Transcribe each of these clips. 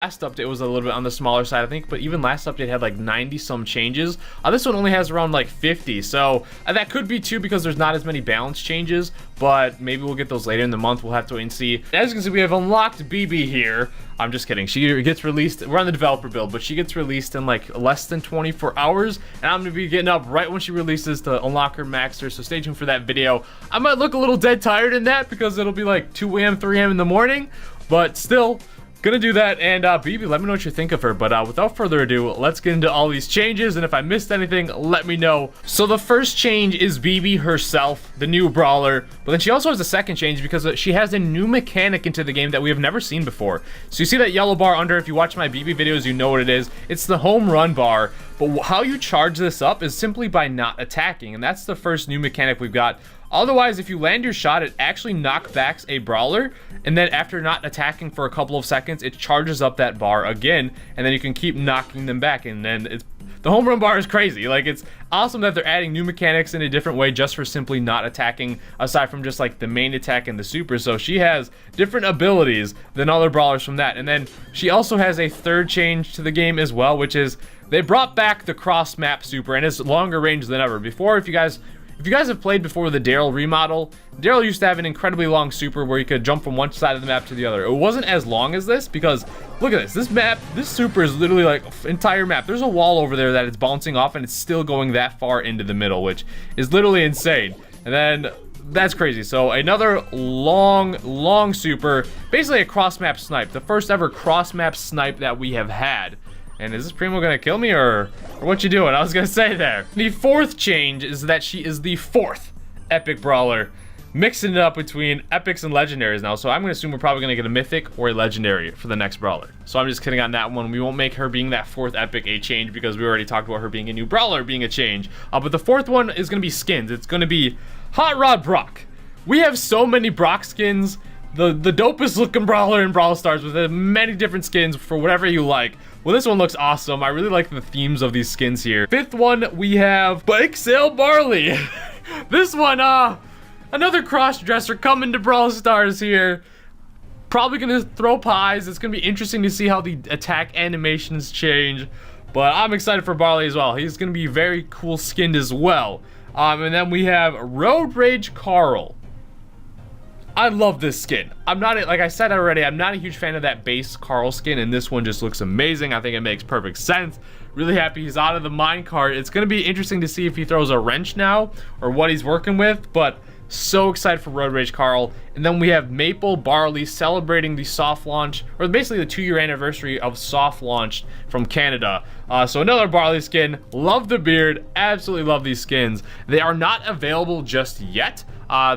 Last update was a little bit on the smaller side, I think, but even last update had like 90 some changes. This one only has around like 50, so that could be too because there's not as many balance changes, but maybe we'll get those later in the month. We'll have to wait and see. As you can see, we have unlocked BiBi here. I'm just kidding. She gets released. We're on the developer build, but she gets released in like less than 24 hours, and I'm gonna be getting up right when she releases to unlock her maxer, so stay tuned for that video. I might look a little dead tired in that because it'll be like 2 a.m., 3 a.m. in the morning, but still gonna do that. And BiBi, let me know what you think of her. But without further ado, let's get into all these changes, and if I missed anything, let me know. So the first change is BiBi herself, the new brawler, but then she also has a second change because she has a new mechanic into the game that we have never seen before. So you see that yellow bar under, if you watch my BiBi videos, you know what it is. It's the home run bar, but how you charge this up is simply by not attacking, and that's the first new mechanic we've got. Otherwise, if you land your shot, it actually knockbacks a brawler, and then after not attacking for a couple of seconds, it charges up that bar again, and then you can keep knocking them back. And then the home run bar is crazy. Like, it's awesome that they're adding new mechanics in a different way just for simply not attacking, aside from just like the main attack and the super. So she has different abilities than other brawlers from that. And then she also has a third change to the game as well, which is they brought back the cross map super, and it's longer range than ever. Before, if you guys have played before with the Daryl remodel, Daryl used to have an incredibly long super where you could jump from one side of the map to the other. It wasn't as long as this because, look at this. This super is literally like entire map. There's a wall over there that it's bouncing off, and it's still going that far into the middle, which is literally insane. And then that's crazy. So another long super, basically a cross-map snipe. The first ever cross-map snipe that we have had. And is this Primo gonna kill me, or what you doing? I was gonna say there. The fourth change is that she is the fourth epic brawler, mixing it up between epics and legendaries now. So I'm gonna assume we're probably gonna get a mythic or a legendary for the next brawler. So I'm just kidding on that one. We won't make her being that fourth epic a change because we already talked about her being a new brawler being a change. But the fourth one is gonna be skins. It's gonna be Hot Rod Brock. We have so many Brock skins. The dopest looking brawler in Brawl Stars with many different skins for whatever you like. Well, this one looks awesome. I really like the themes of these skins here. Fifth one, we have Bike Sale Barley. This one, another cross-dresser coming to Brawl Stars here. Probably gonna throw pies. It's gonna be interesting to see how the attack animations change. But I'm excited for Barley as well. He's gonna be very cool skinned as well. And then we have Road Rage Carl. I love this skin. Like I said already, I'm not a huge fan of that base Carl skin, and this one just looks amazing. I think it makes perfect sense. Really happy he's out of the minecart. It's going to be interesting to see if he throws a wrench now or what he's working with, but so excited for Road Rage Carl. And then we have Maple Barley celebrating the soft launch, or basically the 2-year anniversary of soft launch from Canada. So another Barley skin. Love the beard. Absolutely love these skins. They are not available just yet.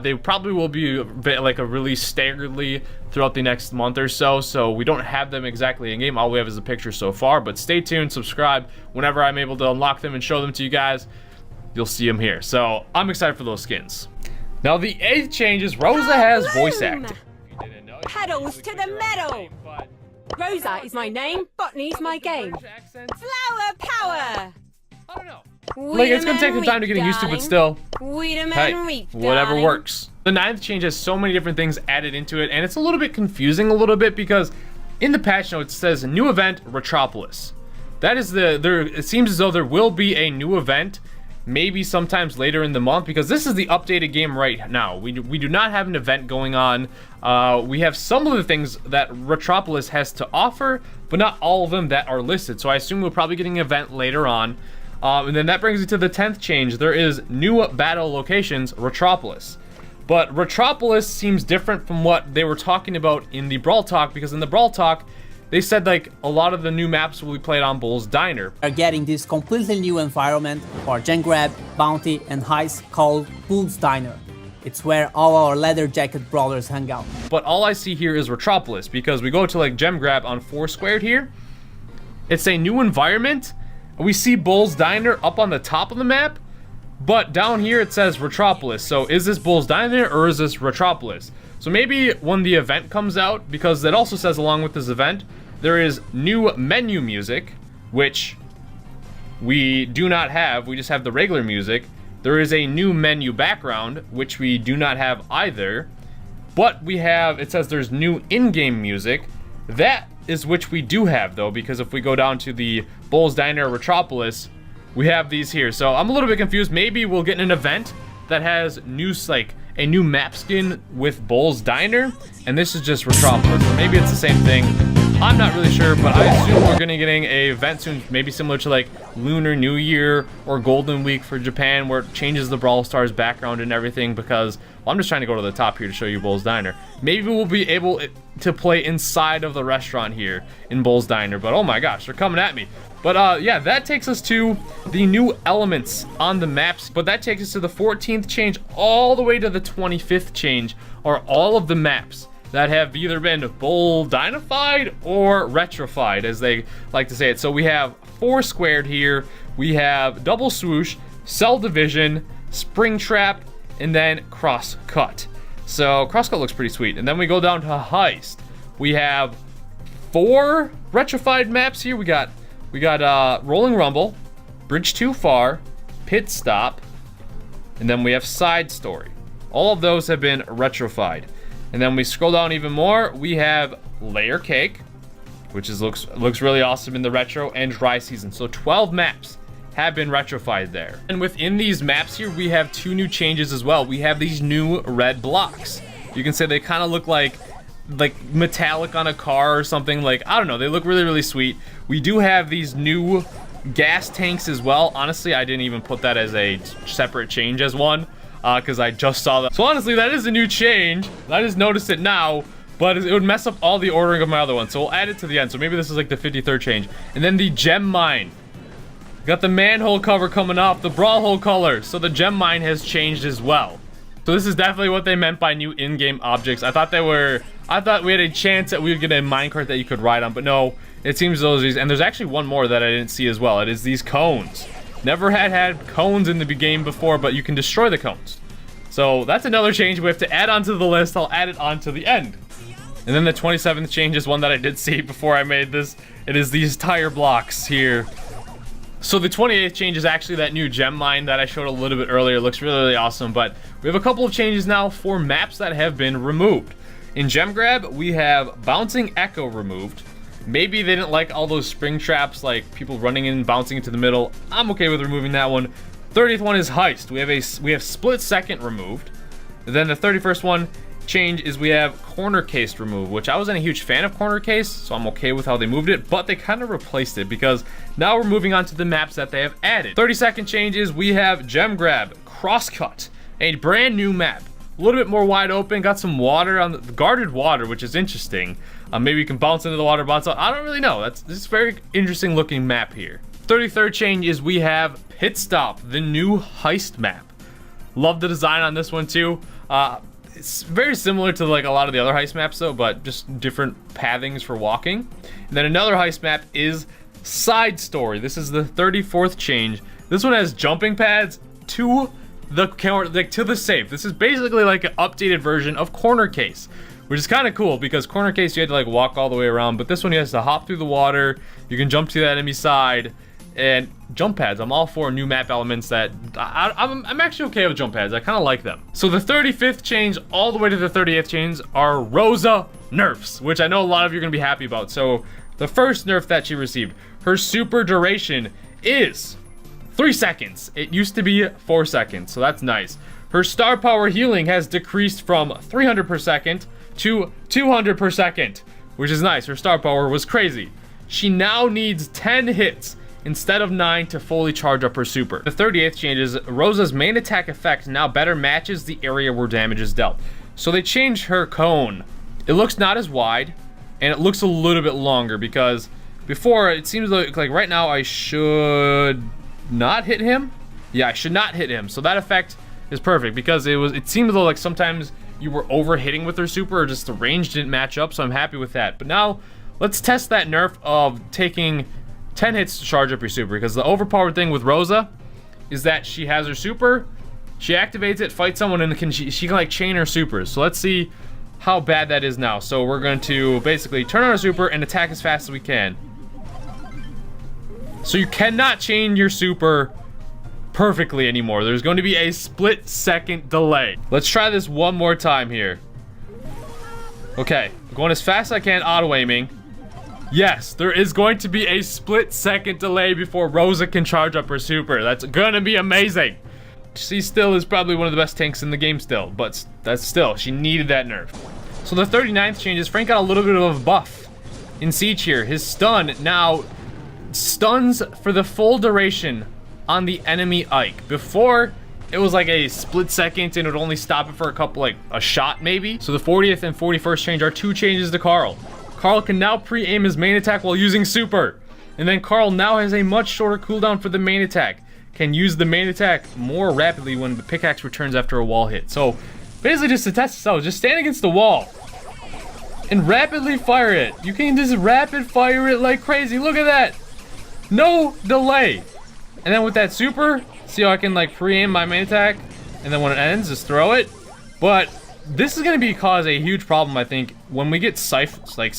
They probably will be like a release staggeredly throughout the next month or so, so we don't have them exactly in game. All we have is a picture so far, but stay tuned, subscribe. Whenever I'm able to unlock them and show them to you guys, you'll see them here. So I'm excited for those skins. Now the 8th change is Rosa has voice acting. Pedals to the metal. Rosa is my name, Botany's my game. Flower power. I don't know. Like, it's gonna take some time to get used to, but still, hey, whatever works. The 9th change has so many different things added into it, and it's a little bit confusing a little bit because in the patch notes it says new event Retropolis. That is it seems as though there will be a new event maybe sometimes later in the month, because this is the updated game right now. We do not have an event going on. We have some of the things that Retropolis has to offer, but not all of them that are listed. So I assume we're probably getting an event later on. And then that brings me to the 10th change. There is new battle locations, Retropolis. But Retropolis seems different from what they were talking about in the Brawl Talk, because in the Brawl Talk, they said like a lot of the new maps will be played on Bull's Diner. We're getting this completely new environment for Gem Grab, Bounty, and Heist called Bull's Diner. It's where all our leather jacket brawlers hang out. But all I see here is Retropolis, because we go to like Gem Grab on 4 squared here. It's a new environment. We see Bull's Diner up on the top of the map, but down here it says Retropolis. So is this Bull's Diner or is this Retropolis? So maybe when the event comes out, because it also says along with this event, there is new menu music, which we do not have. We just have the regular music. There is a new menu background, which we do not have either. But we have, it says there's new in-game music. That is which we do have though, because if we go down to the Bull's Diner Retropolis, we have these here. So I'm a little bit confused. Maybe we'll get an event that has a new map skin with Bull's Diner, and this is just Retropolis, or maybe it's the same thing. I'm not really sure, but I assume we're gonna getting a event soon, maybe similar to like Lunar New Year or Golden Week for Japan, where it changes the Brawl Stars background and everything, because, well, I'm just trying to go to the top here to show you Bull's Diner. Maybe we'll be able to play inside of the restaurant here in Bull's Diner, but oh my gosh, they're coming at me. But yeah, that takes us to the new elements on the maps, but that takes us to the 14th change all the way to the 25th change, are all of the maps that have either been Bull Dinified or Retrofied, as they like to say it. So we have Four Squared here, we have Double Swoosh, Cell Division, Spring Trap, and then Cross Cut. So Cross Cut looks pretty sweet. And then we go down to Heist. We have 4 Retrofied maps here. We got Rolling Rumble, Bridge Too Far, Pit Stop, and then we have Side Story. All of those have been Retrofied. And then we scroll down even more, we have Layer Cake, which looks really awesome in the retro, and Dry Season. So 12 maps have been retrofied there. And within these maps here, we have 2 new changes as well. We have these new red blocks. You can say they kind of look like metallic on a car or something. Like, I don't know, they look really, really sweet. We do have these new gas tanks as well. Honestly, I didn't even put that as a separate change as one, because I just saw that. So honestly, that is a new change. I just noticed it now, but it would mess up all the ordering of my other ones. So we'll add it to the end. So maybe this is like the 53rd change. And then the gem mine. Got the manhole cover coming off, the Brawl hole color. So the gem mine has changed as well. So this is definitely what they meant by new in-game objects. I thought we had a chance that we would get a minecart that you could ride on, but no, it seems those, and there's actually one more that I didn't see as well. It is these cones. Never had cones in the game before, but you can destroy the cones. So that's another change we have to add onto the list. I'll add it on to the end. And then the 27th change is one that I did see before I made this. It is these tire blocks here. So the 28th change is actually that new gem mine that I showed a little bit earlier. It looks really, really awesome, but we have a couple of changes now for maps that have been removed. In Gem Grab, we have Bouncing Echo removed. Maybe they didn't like all those spring traps, like people running in, bouncing into the middle. I'm okay with removing that one. 30th one is Heist. We have Split Second removed. And then the 31st one change is we have Corner Case removed, which I wasn't a huge fan of Corner Case, so I'm okay with how they moved it, but they kind of replaced it because now we're moving on to the maps that they have added. 32nd change is we have Gem Grab Crosscut, a brand new map. A little bit more wide open, got some water on the guarded water, which is interesting. Maybe you can bounce into the water, bounce out. I don't really know. This is a very interesting looking map here. 33rd change is we have Pit Stop, the new Heist map. Love the design on this one too. It's very similar to like a lot of the other heist maps though, but just different pathings for walking. And then another heist map is Side Story. This is the 34th change. This one has jumping pads to the safe. This is basically like an updated version of Corner Case, which is kind of cool because Corner Case you had to like walk all the way around, but this one you have to hop through the water. You can jump to the enemy side, and jump pads. I'm all for new map elements that I'm actually okay with jump pads. I kind of like them. So the 35th change all the way to the 38th change are Rosa nerfs, which I know a lot of you are gonna be happy about. So the first nerf that she received, her super duration is 3 seconds. It used to be 4 seconds, so that's nice. Her star power healing has decreased from 300 per second to 200 per second, which is nice. Her star power was crazy. She now needs 10 hits instead of 9 to fully charge up her super. The 38th change is Rosa's main attack effect now better matches the area where damage is dealt. So they changed her cone. It looks not as wide, and it looks a little bit longer because before it seems like right now I should not hit him. Yeah, I should not hit him. So that effect is perfect because it seemed like sometimes you were over hitting with her super or just the range didn't match up, so I'm happy with that. But now let's test that nerf of taking 10 hits to charge up your super, because the overpowered thing with Rosa is that she has her super, she activates it, fights someone, and she can like chain her supers. So let's see how bad that is now. So we're going to basically turn on our super and attack as fast as we can. So you cannot chain your super perfectly anymore. There's going to be a split second delay. Let's try this one more time here. Okay, I'm going as fast as I can, auto aiming. Yes, there is going to be a split-second delay before Rosa can charge up her super. That's gonna be amazing. She still is probably one of the best tanks in the game still, but that's still, she needed that nerf. So the 39th changes, Frank got a little bit of a buff in Siege here. His stun now stuns for the full duration on the enemy Ike. Before, it was like a split second and it would only stop it for a couple, like a shot maybe. So the 40th and 41st change are 2 changes to Carl. Carl can now pre-aim his main attack while using super. And then Carl now has a much shorter cooldown for the main attack. Can use the main attack more rapidly when the pickaxe returns after a wall hit. So basically just to test this out, just stand against the wall and rapidly fire it. You can just rapid fire it like crazy. Look at that. No delay. And then with that super, see how I can like pre-aim my main attack, and then when it ends, just throw it. But this is gonna cause a huge problem, I think, when we get like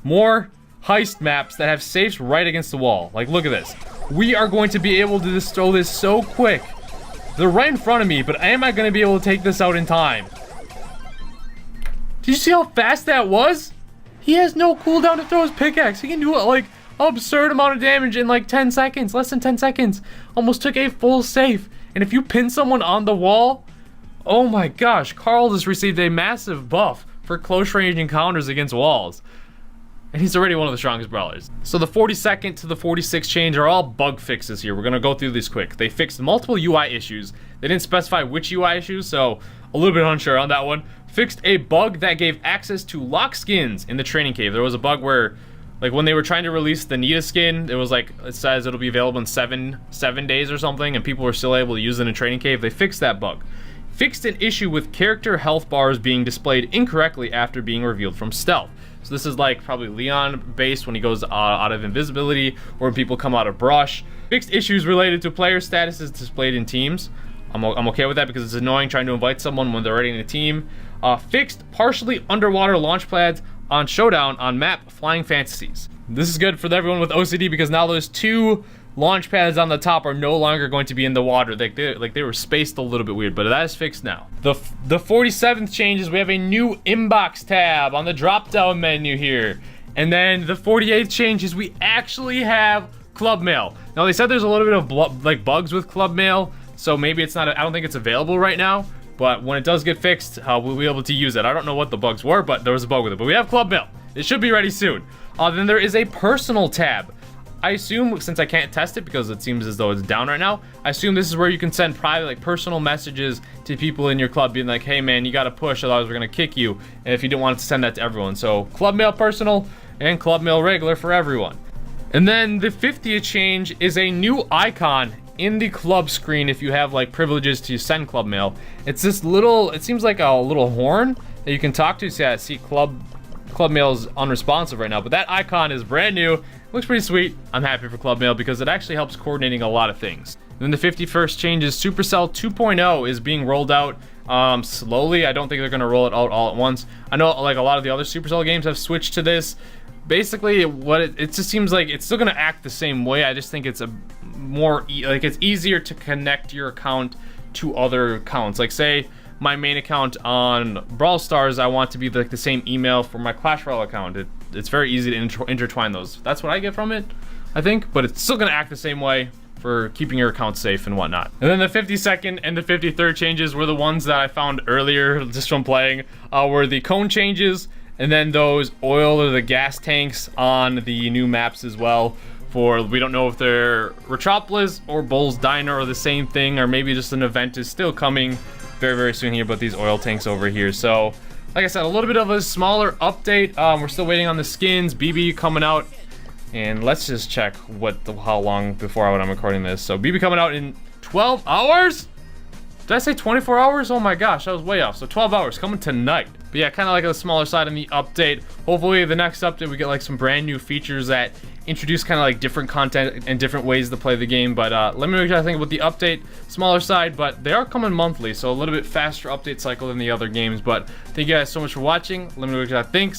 more heist maps that have safes right against the wall. Like, look at this. We are going to be able to just throw this so quick. They're right in front of me, but am I gonna be able to take this out in time? Did you see how fast that was? He has no cooldown to throw his pickaxe. He can do it like absurd amount of damage in like 10 seconds, less than 10 seconds. Almost took a full safe. And if you pin someone on the wall, oh my gosh, Carl just received a massive buff for close range encounters against walls. And he's already one of the strongest brawlers. So the 42nd to the 46th change are all bug fixes here. We're gonna go through these quick. They fixed multiple UI issues. They didn't specify which UI issues, so a little bit unsure on that one. Fixed a bug that gave access to lock skins in the training cave. There was a bug where, like, when they were trying to release the Nita skin, it was like, it says it'll be available in seven days or something, and people were still able to use it in a training cave. They fixed that bug. Fixed an issue with character health bars being displayed incorrectly after being revealed from stealth. So this is like probably Leon based when he goes out of invisibility, or when people come out of brush. Fixed issues related to player statuses displayed in teams. I'm okay with that because it's annoying trying to invite someone when they're already in a team. Fixed partially underwater launch pads on Showdown on map Flying Fantasies. This is good for everyone with OCD because now those 2 launch pads on the top are no longer going to be in the water. They were spaced a little bit weird, but that is fixed now. The 47th changes, we have a new inbox tab on the drop down menu here. And then the 48th changes, we actually have club mail. Now they said there's a little bit of bugs with club mail, so maybe it's not, I don't think it's available right now. But when it does get fixed, we'll be able to use it. I don't know what the bugs were, but there was a bug with it. But we have club mail. It should be ready soon. Then there is a personal tab. I assume, since I can't test it because it seems as though it's down right now, I assume this is where you can send private, like, personal messages to people in your club being like, hey man, you gotta push, otherwise we're gonna kick you, and if you don't want to send that to everyone. So club mail personal and club mail regular for everyone. And then the 50th change is a new icon in the club screen if you have like privileges to send club mail. It's this little, it seems like a little horn that you can talk to. So yeah, see club mail is unresponsive right now, but that icon is brand new. Looks pretty sweet. I'm happy for club mail because it actually helps coordinating a lot of things. And then the 51st change is Supercell 2.0 is being rolled out slowly. I don't think they're gonna roll it out all at once. I know like a lot of the other Supercell games have switched to this. Basically, what it just seems like it's still gonna act the same way. I just think it's a more it's easier to connect your account to other accounts. Like say my main account on Brawl Stars, I want to be like the same email for my Clash Royale account. It's very easy to intertwine those. That's what I get from it, I think. But it's still gonna act the same way for keeping your account safe and whatnot. And then the 52nd and the 53rd changes were the ones that I found earlier just from playing, were the cone changes. And then those oil or the gas tanks on the new maps as well. For, we don't know if they're Retropolis or Bull's Diner or the same thing, or maybe just an event is still coming very, very soon here, but these oil tanks over here. So, like I said, a little bit of a smaller update. We're still waiting on the skins, BiBi coming out. And let's just check how long before when I'm recording this. So BiBi coming out in 12 hours? Did I say 24 hours? Oh my gosh, I was way off. So 12 hours coming tonight. But yeah, kind of like a smaller side in the update. Hopefully the next update we get like some brand new features that introduce kind of like different content and different ways to play the game. But let me know what you guys think about the update. Smaller side, but they are coming monthly, so a little bit faster update cycle than the other games. But thank you guys so much for watching. Let me know what you guys think.